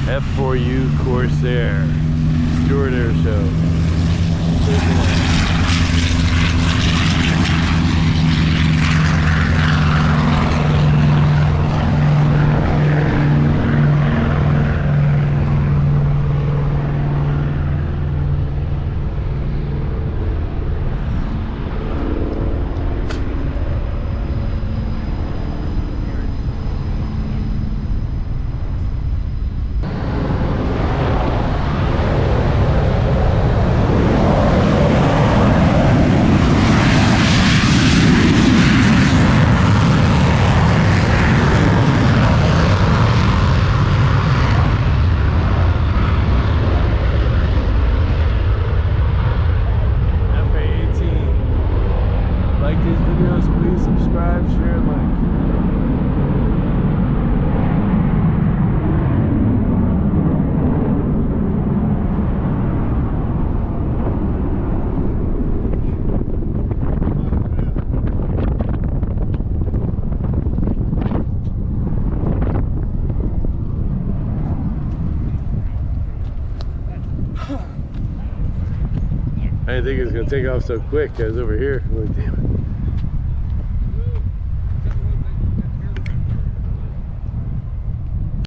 F4U Corsair Stewart Air Show. Please subscribe, share, and like. I didn't think it was going to take off so quick. I was over here. I'm like, damn it.